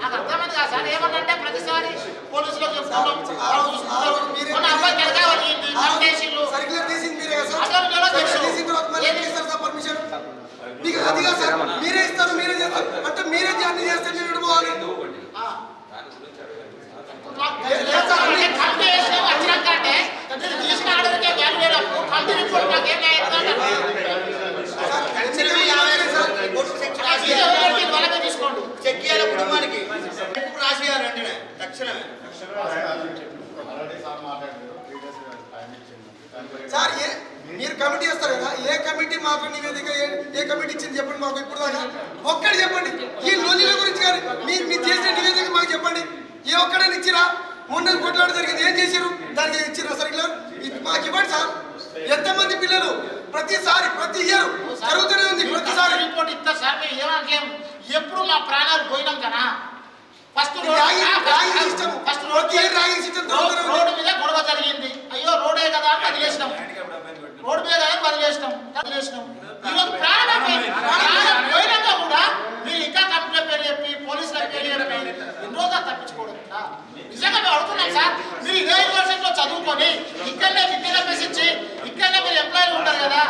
నాకు అర్థమైంది కదా సార్. ఏమన్నంటే ప్రతిసారి పోలీసులకు చెప్పుకుంటాం, మన అబ్బాయి తెలకావాలి సర్క్యులర్ తీసింది మీరే కదా సార్. తీసిన తర్వాత మళ్ళీ ఇస్తారు సార్ పర్మిషన్. మీకు అదిగా సార్, మీరే ఇస్తారు, మీరే చేస్తారు అంటే మీరే అన్ని చేస్తే మీరు విడిపోవాలి. సార్ మీరు కమిటీ చేస్తారు కదా, ఏ కమిటీ మాకు నివేదిక ఏ కమిటీ ఇచ్చింది చెప్పండి మాకు. ఇప్పుడు దాకా ఒక్కటి చెప్పండి ఈ లోన్ల గురించి కానీ మీరు చేసిన నివేదిక మాకు చెప్పండి. ఏ ఒక్కడని ఇచ్చిరా? మొన్న కొట్లాట జరిగింది, ఏం చేశారు? దానికి ఇచ్చిరా సర్క్యులర్ మాకు ఇవ్వండి సార్. ఎంతమంది పిల్లలు ప్రతిసారి ప్రతి ఇయర్ జరుగుతూనే ఉంది. ప్రతిసారి రిపోర్ట్ ఇస్తారు సార్. ఎప్పుడు మా ప్రాణాలు పోయినాం కదా. ఫస్ట్ రోడ్డు మీద గొడవ జరిగింది. అయ్యో రోడే కదా అని వదిలేసినాం. రోడ్డు మీద వదిలేసినాం. ఈరోజు ప్రాణం పోయినాక కూడా మీరు ఇంకా కంప్లైంట్ పేరు చెప్పి పోలీసుల పేరు చెప్పి ఎన్ని రోజులు తప్పించుకోవడం. నిజంగా మేము అడుగుతున్నాం సార్. మీరు ఇదే యూనివర్సిటీలో చదువుకొని ఇక్కడనే విద్యను అభ్యసించి ఇక్కడనే మీరు ఎంప్లాయీలు ఉంటారు కదా,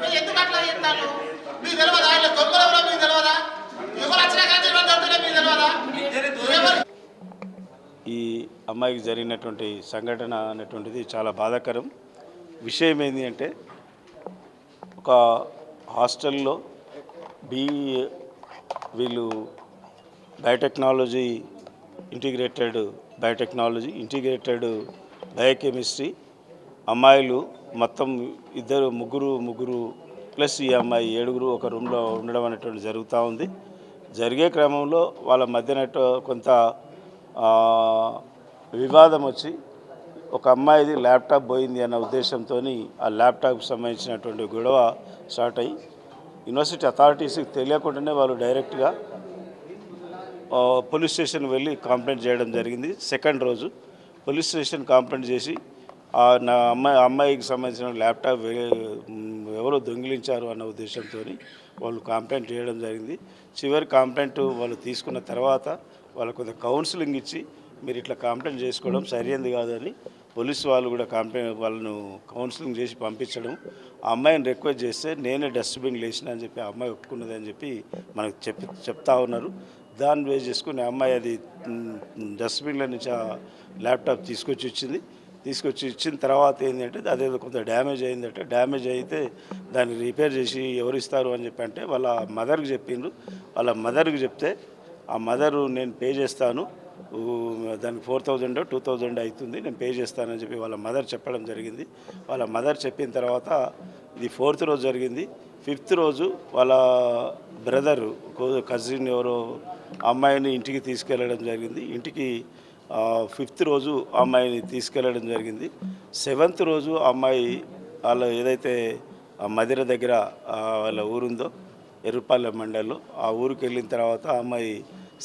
మీరు ఎందుకు అట్లా చేస్తారు? మీకు తెలియదా? ఇలా దొంగలెవరో మీకు తెలియదా? ఎవరు వచ్చినా కానీ మీకు తెలియదా? ఈ అమ్మాయికి జరిగినటువంటి సంఘటన అనేటువంటిది చాలా బాధాకరం. విషయం ఏంటి అంటే, ఒక హాస్టల్లో వీళ్ళు బయోటెక్నాలజీ ఇంటిగ్రేటెడ్ బయోకెమిస్ట్రీ అమ్మాయిలు మొత్తం ముగ్గురు ప్లస్ ఈ అమ్మాయి 7 ఒక రూమ్లో ఉండడం అనేటువంటి జరుగుతూ ఉంది. జరిగే క్రమంలో వాళ్ళ మధ్యన కొంత వివాదం వచ్చి ఒక అమ్మాయిది ల్యాప్టాప్ పోయింది అన్న ఉద్దేశంతో ఆ ల్యాప్టాప్కి సంబంధించినటువంటి గొడవ స్టార్ట్ అయ్యి యూనివర్సిటీ అథారిటీస్కి తెలియకుండానే వాళ్ళు డైరెక్ట్గా పోలీస్ స్టేషన్ వెళ్ళి కంప్లైంట్ చేయడం జరిగింది. సెకండ్ రోజు పోలీస్ స్టేషన్ కంప్లైంట్ చేసి నా అమ్మాయికి సంబంధించిన ల్యాప్టాప్ ఎవరో దొంగిలించారు అన్న ఉద్దేశంతో వాళ్ళు కంప్లైంట్ చేయడం జరిగింది. చివరి కంప్లైంట్ వాళ్ళు తీసుకున్న తర్వాత వాళ్ళకు కొంత కౌన్సిలింగ్ ఇచ్చి మీరు ఇట్లా కంప్లైంట్ చేసుకోవడం సరైనది కాదని పోలీసు వాళ్ళు కూడా వాళ్ళను కౌన్సిలింగ్ చేసి పంపించడం. ఆ అమ్మాయిని రిక్వెస్ట్ చేస్తే నేనే డస్ట్బిన్ లేచిన అని చెప్పి ఆ అమ్మాయి ఒప్పుకున్నది అని చెప్పి మనకు చెప్తా ఉన్నారు. దాన్ని బేస్ చేసుకుని ఆ అమ్మాయి అది డస్ట్బిన్ల నుంచి ఆ ల్యాప్టాప్ తీసుకొచ్చి ఇచ్చిన తర్వాత ఏంటంటే అదేదో కొంత డ్యామేజ్ అయిందంటే, డ్యామేజ్ అయితే దాన్ని రిపేర్ చేసి ఎవరు ఇస్తారు అని చెప్పి అంటే వాళ్ళ మదర్కి చెప్పిండ్రు. వాళ్ళ మదర్కి చెప్తే ఆ మదరు నేను పే చేస్తాను, దానికి 4000 2000 అవుతుంది, నేను పే చేస్తానని చెప్పి వాళ్ళ మదర్ చెప్పడం జరిగింది. వాళ్ళ మదర్ చెప్పిన తర్వాత ఇది 4th రోజు జరిగింది. 5th రోజు వాళ్ళ బ్రదరు కజిన్ ఎవరో అమ్మాయిని ఇంటికి తీసుకెళ్ళడం జరిగింది. ఇంటికి 5th రోజు అమ్మాయిని తీసుకెళ్ళడం జరిగింది. 7th రోజు అమ్మాయి వాళ్ళ ఏదైతే మదిర దగ్గర వాళ్ళ ఊరుందో ఎర్రుపాలెం మండల్లో ఆ ఊరికి వెళ్ళిన తర్వాత అమ్మాయి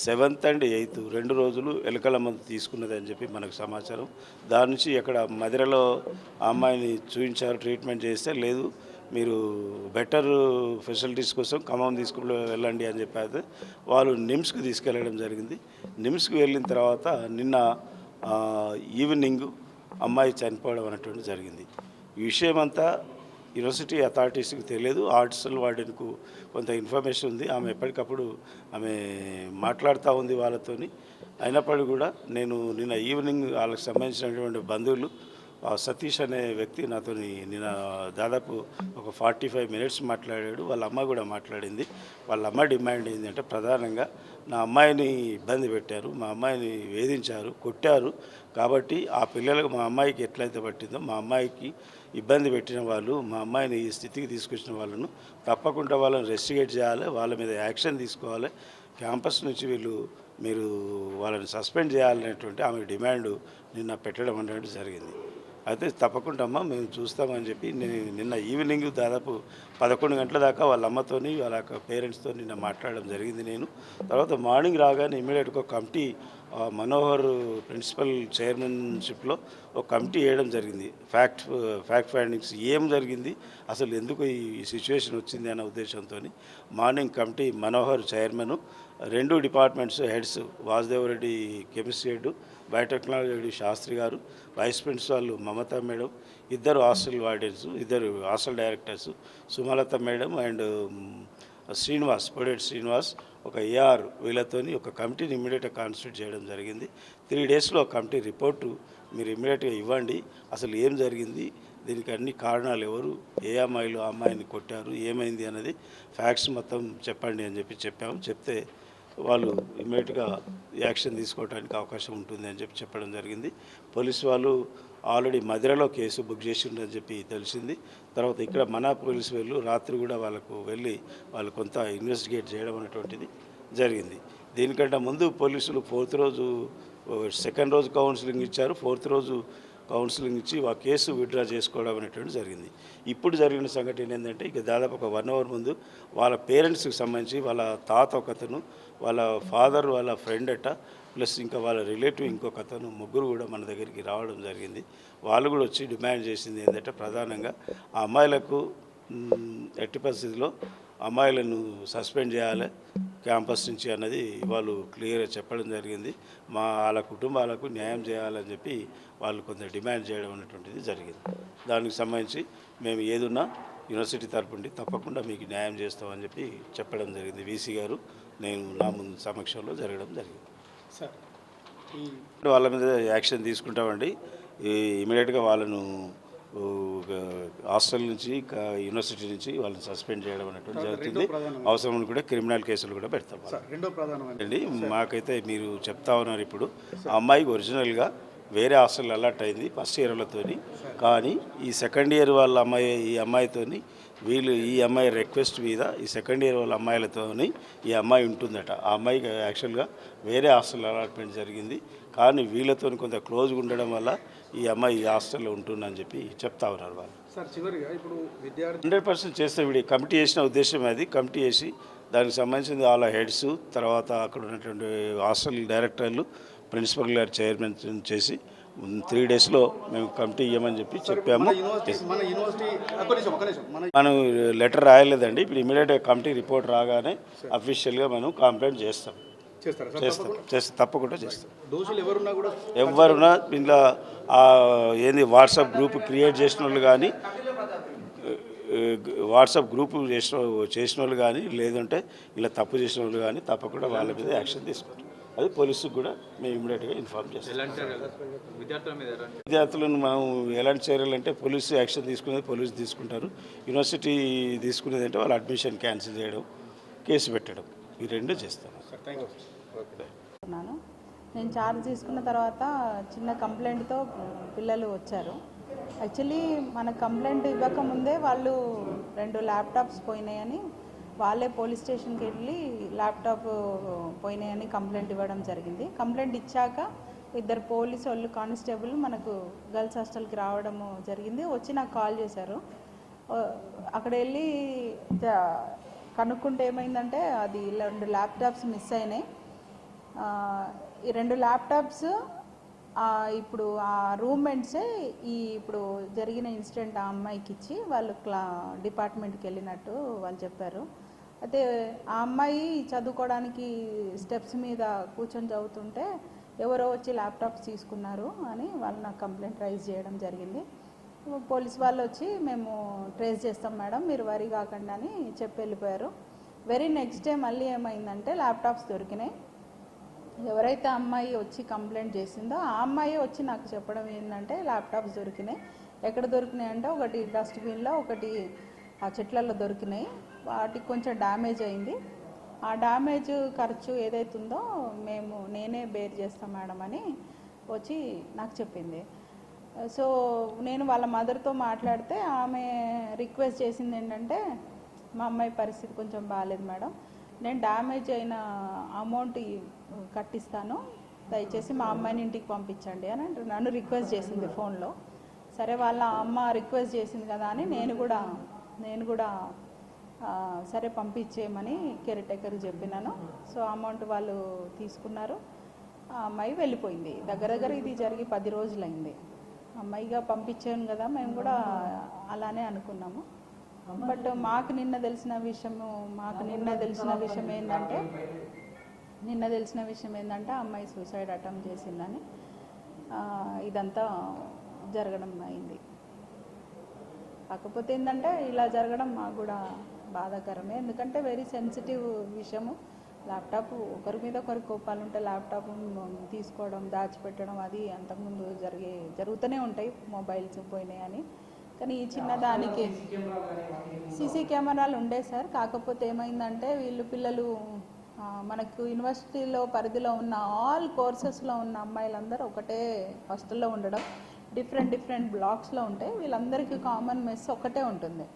7th and 8th 2 రోజులు ఎలకల మందు తీసుకున్నది అని చెప్పి మనకు సమాచారం. దాని నుంచి ఎక్కడ మదిరలో అమ్మాయిని చూపించారు, ట్రీట్మెంట్ చేస్తే లేదు మీరు బెటర్ ఫెసిలిటీస్ కోసం ఖమ్మం తీసుకుని వెళ్ళండి అని చెప్పి వాళ్ళు నిమ్స్కి తీసుకెళ్ళడం జరిగింది. నిమ్స్కి వెళ్ళిన తర్వాత నిన్న ఈవినింగ్ అమ్మాయి చనిపోవడం అనేటువంటి జరిగింది. ఈ విషయం అంతా యూనివర్సిటీ అథారిటీస్కి తెలియదు. హాస్టల్ వార్డెన్కు కొంత ఇన్ఫర్మేషన్ ఉంది. ఆమె ఎప్పటికప్పుడు మాట్లాడుతూ ఉంది వాళ్ళతోని. అయినప్పటికీ కూడా నేను నిన్న ఈవినింగ్ వాళ్ళకి సంబంధించినటువంటి బంధువులు సతీష్ అనే వ్యక్తి నాతో నిన్న దాదాపు ఒక 45 minutes మాట్లాడాడు. వాళ్ళ అమ్మ కూడా మాట్లాడింది. వాళ్ళ అమ్మ డిమాండ్ ఏంటంటే ప్రధానంగా నా అమ్మాయిని ఇబ్బంది పెట్టారు, మా అమ్మాయిని వేధించారు, కొట్టారు. కాబట్టి ఆ పిల్లలకు మా అమ్మాయికి ఎట్లయితే పట్టిందో మా అమ్మాయికి ఇబ్బంది పెట్టిన వాళ్ళు, మా అమ్మాయిని ఈ స్థితికి తీసుకొచ్చిన వాళ్ళను తప్పకుండా వాళ్ళని రెస్టిగేట్ చేయాలి, వాళ్ళ మీద యాక్షన్ తీసుకోవాలి, క్యాంపస్ నుంచి మీరు వాళ్ళని సస్పెండ్ చేయాలనేటువంటి ఆమె డిమాండ్ నిన్న పెట్టడం అనేది జరిగింది. అయితే తప్పకుండా అమ్మ మేము చూస్తామని చెప్పి నేను నిన్న ఈవినింగ్ దాదాపు 11 గంటల దాకా వాళ్ళ అమ్మతోని వాళ్ళ పేరెంట్స్తో నిన్న మాట్లాడడం జరిగింది నేను. తర్వాత మార్నింగ్ రాగానే ఇమ్మీడియట్గా ఒక కమిటీ మనోహర్ ప్రిన్సిపల్ చైర్మన్షిప్లో ఒక కమిటీ వేయడం జరిగింది. ఫ్యాక్ట్ ఫైండింగ్స్ ఏం జరిగింది, అసలు ఎందుకు ఈ సిచ్యువేషన్ వచ్చింది అనే ఉద్దేశంతో morning committee Manohar chairman, 2 departments heads Vasudevareddy chemistry head, biotechnology head Shastri గారు, vice principal Mamata madam, 2 hostel wardens, 2 hostel directors Sumalatha madam and Srinivas, Podeti Srinivas, ఒక ఏఆర్ వీళ్ళతోని ఒక కమిటీని ఇమ్మీడియట్గా కాన్స్టిట్యూట్ చేయడం జరిగింది. 3 డేస్లో కమిటీ రిపోర్టు మీరు ఇమ్మీడియట్గా ఇవ్వండి, అసలు ఏం జరిగింది, దీనికి అన్ని కారణాలు ఎవరు, ఏ అమ్మాయిలు ఆ అమ్మాయిని కొట్టారు, ఏమైంది అనేది ఫ్యాక్ట్స్ మొత్తం చెప్పండి అని చెప్పాము. చెప్తే వాళ్ళు ఇమ్మీడియట్గా యాక్షన్ తీసుకోవడానికి అవకాశం ఉంటుంది అని చెప్పడం జరిగింది. పోలీసు వాళ్ళు ఆల్రెడీ మధిరలో కేసు బుక్ చేసిండ్రని చెప్పి తెలిసింది. తర్వాత ఇక్కడ మన పోలీసు వాళ్ళు రాత్రి కూడా వాళ్ళకు వెళ్ళి వాళ్ళు కొంత ఇన్వెస్టిగేట్ చేయడం అనేటువంటిది జరిగింది. దీనికంటే ముందు పోలీసులు 4th రోజు, 2nd రోజు కౌన్సిలింగ్ ఇచ్చారు, 4th రోజు కౌన్సిలింగ్ ఇచ్చి ఆ కేసు విత్డ్రా చేసుకోవడం అనేటువంటి జరిగింది. ఇప్పుడు జరిగిన సంఘటన ఏంటంటే ఇక దాదాపు ఒక 1 అవర్ ముందు వాళ్ళ పేరెంట్స్కి సంబంధించి వాళ్ళ తాత ఒకతను, వాళ్ళ ఫాదర్, వాళ్ళ ఫ్రెండ్ అట్ట, ప్లస్ ఇంకా వాళ్ళ రిలేటివ్ ఇంకొక అతను, ముగ్గురు కూడా మన దగ్గరికి రావడం జరిగింది. వాళ్ళు కూడా వచ్చి డిమాండ్ చేసింది ఏంటంటే ప్రధానంగా ఆ అమ్మాయిలకు ఎట్టి పరిస్థితిలో అమ్మాయిలను సస్పెండ్ చేయాలి క్యాంపస్ నుంచి అన్నది వాళ్ళు క్లియర్గా చెప్పడం జరిగింది. వాళ్ళ కుటుంబాలకు న్యాయం చేయాలని చెప్పి వాళ్ళు కొంత డిమాండ్ చేయడం అనేటువంటిది జరిగింది. దానికి సంబంధించి మేము ఏదున్నా యూనివర్సిటీ తరపు నుండి తప్పకుండా మీకు న్యాయం చేస్తామని చెప్పి చెప్పడం జరిగింది. వీసీ గారు నేను నా ముందు సమక్షంలో జరగడం జరిగింది. సార్ వాళ్ళ మీద యాక్షన్ తీసుకుంటామండి. ఇమీడియట్గా వాళ్ళను హాస్టల్ నుంచి యూనివర్సిటీ నుంచి వాళ్ళని సస్పెండ్ చేయడం అనేటువంటి జరుగుతుంది. అవసరం కూడా క్రిమినల్ కేసులు కూడా పెడతాం. రెండో ప్రధానమండి అండి మాకైతే మీరు చెప్తా ఉన్నారు ఇప్పుడు ఆ అమ్మాయికి ఒరిజినల్గా వేరే హాస్టల్ అలర్ట్ అయింది ఫస్ట్ ఇయర్లతోని, కానీ ఈ 2nd ఇయర్ వాళ్ళ అమ్మాయితోని వీళ్ళు ఈ అమ్మాయి రిక్వెస్ట్ మీద ఈ 2nd ఇయర్ వాళ్ళ అమ్మాయిలతోని ఈ అమ్మాయి ఉంటుందట. ఆ అమ్మాయికి యాక్చువల్గా వేరే హాస్టల్ అలాట్మెంట్ జరిగింది, కానీ వీళ్ళతో కొంత క్లోజ్గా ఉండడం వల్ల ఈ అమ్మాయి ఈ హాస్టల్లో ఉంటుందని చెప్పి చెప్తా ఉన్నారు వాళ్ళు. సార్ చివరిగా ఇప్పుడు విద్యార్థి 100% చేస్తే వీడి కమిటీ చేసిన ఉద్దేశం అది. కమిటీ చేసి దానికి సంబంధించింది వాళ్ళ హెడ్స్, తర్వాత అక్కడ ఉన్నటువంటి హాస్టల్ డైరెక్టర్లు, ప్రిన్సిపల్ గారు చైర్మన్ చేసి 3 డేస్లో మేము కమిటీ ఇవ్వమని చెప్పి చెప్పాము. మనం లెటర్ రాయలేదండి. ఇప్పుడు ఇమీడియట్గా కమిటీ రిపోర్ట్ రాగానే అఫీషియల్గా మనం కంప్లైంట్ చేస్తాం. తప్పకుండా చేస్తాం. దోషులు ఎవరున్నా కూడా ఎవరున్నా ఇంట్లో ఏంది వాట్సాప్ గ్రూప్ క్రియేట్ చేసిన వాళ్ళు కానీ, వాట్సాప్ గ్రూప్ చేసిన వాళ్ళు కానీ, లేదంటే ఇలా తప్పు చేసిన వాళ్ళు కానీ తప్పకుండా వాళ్ళ మీద యాక్షన్ తీసుకుంటాం. అది పోలీసుకు కూడా మేము ఇమీడియట్గా ఇన్ఫార్మ్ చేస్తాం. విద్యార్థులను మనం ఎలాంటి చర్యలు అంటే పోలీసు యాక్షన్ తీసుకునేది పోలీసు తీసుకుంటారు, యూనివర్సిటీ తీసుకునేది అంటే వాళ్ళ అడ్మిషన్ క్యాన్సిల్ చేయడం, కేసు పెట్టడం, ఈ 2 చేస్తాం. నేను ఛార్జ్ తీసుకున్న తర్వాత చిన్న కంప్లైంట్తో పిల్లలు వచ్చారు. యాక్చువల్లీ మన కంప్లైంట్ ఇవ్వకముందే వాళ్ళు 2 ల్యాప్టాప్స్ పోయినాయని వాళ్ళే పోలీస్ స్టేషన్కి వెళ్ళి ల్యాప్టాప్ పోయినాయని కంప్లైంట్ ఇవ్వడం జరిగింది. కంప్లైంట్ ఇచ్చాక 2 పోలీసు వాళ్ళు కానిస్టేబుల్ మనకు గర్ల్స్ హాస్టల్కి రావడము జరిగింది. వచ్చి నాకు కాల్ చేశారు. అక్కడ వెళ్ళి కనుక్కుంటే ఏమైందంటే అది 2 ల్యాప్టాప్స్ మిస్ అయినాయి. ఈ 2 ల్యాప్టాప్స్ ఇప్పుడు ఆ రూమ్మేట్సే ఇప్పుడు జరిగిన ఇన్సిడెంట్ ఆ అమ్మాయికి ఇచ్చి వాళ్ళు డిపార్ట్మెంట్కి వెళ్ళినట్టు వాళ్ళు చెప్పారు. అయితే ఆ అమ్మాయి చదువుకోవడానికి స్టెప్స్ మీద కూర్చొని చదువుతుంటే ఎవరో వచ్చి ల్యాప్టాప్స్ తీసుకున్నారు అని వాళ్ళు నాకు కంప్లైంట్ రైజ్ చేయడం జరిగింది. పోలీస్ వాళ్ళు వచ్చి మేము ట్రేస్ చేస్తాం మేడం, మీరు వరీ కాకండి అని చెప్పి వెళ్ళిపోయారు. వెరీ నెక్స్ట్ డే మళ్ళీ ఏమైందంటే ల్యాప్టాప్స్ దొరికినాయి. ఎవరైతే అమ్మాయి వచ్చి కంప్లైంట్ చేసిందో ఆ అమ్మాయి వచ్చి నాకు చెప్పడం ఏంటంటే ల్యాప్టాప్స్ దొరికినాయి. ఎక్కడ దొరికినాయి అంటే ఒకటి డస్ట్బిన్లో, ఒకటి ఆ చెట్లలో దొరికినాయి. వాటికి కొంచెం డ్యామేజ్ అయింది. ఆ డ్యామేజ్ ఖర్చు ఏదైతుందో నేనే బేర్ చేస్తాం మేడం అని వచ్చి నాకు చెప్పింది. సో నేను వాళ్ళ మదర్తో మాట్లాడితే ఆమె రిక్వెస్ట్ చేసింది ఏంటంటే మా అమ్మాయి పరిస్థితి కొంచెం బాగాలేదు మేడం, నేను డ్యామేజ్ అయిన అమౌంట్ కట్టిస్తాను, దయచేసి మా అమ్మాయిని ఇంటికి పంపించండి అని నన్ను రిక్వెస్ట్ చేసింది ఫోన్లో. సరే వాళ్ళ అమ్మ రిక్వెస్ట్ చేసింది కదా అని నేను కూడా సరే పంపించేయమని కేర్ టేకర్ చెప్పినాను. సో అమౌంట్ వాళ్ళు తీసుకున్నారు. ఆ అమ్మాయి వెళ్ళిపోయింది. దగ్గర ఇది జరిగి 10 రోజులైంది. అమ్మాయిగా పంపించాను కదా, మేము కూడా అలానే అనుకున్నాము. బట్ మాకు నిన్న తెలిసిన విషయం ఏంటంటే అమ్మాయి సూసైడ్ అటెంప్ట్ చేసిందని ఇదంతా జరగడం అయింది. కాకపోతే ఏంటంటే ఇలా జరగడం మాకు కూడా బాధాకరమే. ఎందుకంటే వెరీ సెన్సిటివ్ విషయము. ల్యాప్టాప్ ఒకరి మీద ఒకరి కోపాలు ఉంటే ల్యాప్టాప్ తీసుకోవడం, దాచిపెట్టడం అది అంతకుముందు జరుగుతూనే ఉంటాయి. మొబైల్స్ పోయినాయి అని. కానీ ఈ చిన్నదానికి సీసీ కెమెరాలు ఉండే సార్. కాకపోతే ఏమైందంటే పిల్లలు మనకు యూనివర్సిటీలో పరిధిలో ఉన్న ఆల్ కోర్సెస్లో ఉన్న అమ్మాయిలందరూ ఒకటే హాస్టల్లో ఉండడం, డిఫరెంట్ బ్లాక్స్లో ఉంటాయి. వీళ్ళందరికీ కామన్ మెస్ ఒకటే ఉంటుంది.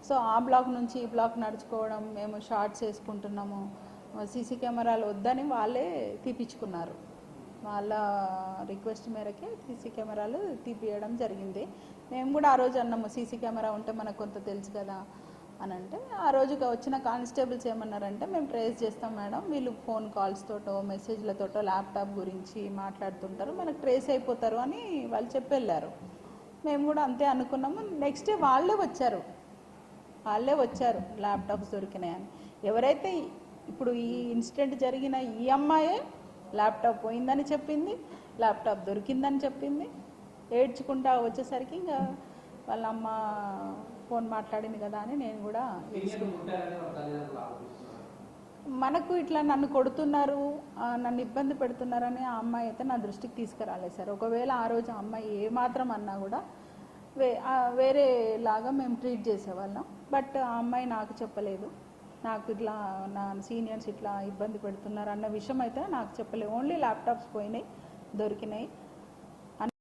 సో ఆ బ్లాక్ నుంచి ఈ బ్లాక్ నడుచుకోవడం, మేము షార్ట్స్ వేసుకుంటున్నాము, సీసీ కెమెరాలు వద్దని వాళ్ళే తీపించుకున్నారు. వాళ్ళ రిక్వెస్ట్ మేరకే సీసీ కెమెరాలు తీపియడం జరిగింది. మేము కూడా ఆ రోజు అన్నాము సీసీ కెమెరా ఉంటే మనకు కొంత తెలుసు కదా అని. అంటే ఆ రోజుగా వచ్చిన కానిస్టేబుల్స్ ఏమన్నారంటే మేము ట్రేస్ చేస్తాం మేడం, వీళ్ళు ఫోన్ కాల్స్తోటో మెసేజ్లతోటో ల్యాప్టాప్ గురించి మాట్లాడుతుంటారు, మనకు ట్రేస్ అయిపోతారు అని వాళ్ళు చెప్పి వెళ్ళారు. మేము కూడా అంతే అనుకున్నాము. నెక్స్ట్ డే వాళ్ళే వచ్చారు ల్యాప్టాప్స్ దొరికినాయని. ఎవరైతే ఇప్పుడు ఈ ఇన్సిడెంట్ జరిగిన ఈ అమ్మాయే ల్యాప్టాప్ పోయిందని చెప్పింది, ల్యాప్టాప్ దొరికిందని చెప్పింది. ఏడ్చుకుంటా వచ్చేసరికి ఇంకా వాళ్ళ అమ్మ ఫోన్ మాట్లాడింది కదా అని నేను కూడా మనకు ఇట్లా నన్ను కొడుతున్నారు, నన్ను ఇబ్బంది పెడుతున్నారని ఆ అమ్మాయి అయితే నా దృష్టికి తీసుకురాలేదు సార్. ఒకవేళ ఆ రోజు ఆ అమ్మాయి ఏమాత్రం అన్నా కూడా వేరేలాగా మేము ట్రీట్ చేసేవాళ్ళం. బట్ ఆ అమ్మాయి నాకు చెప్పలేదు, నాకు ఇట్లా నా సీనియర్స్ ఇట్లా ఇబ్బంది పెడుతున్నారు అన్న విషయం అయితే నాకు చెప్పలేదు. ఓన్లీ ల్యాప్టాప్స్ పోయినాయి, దొరికినాయి,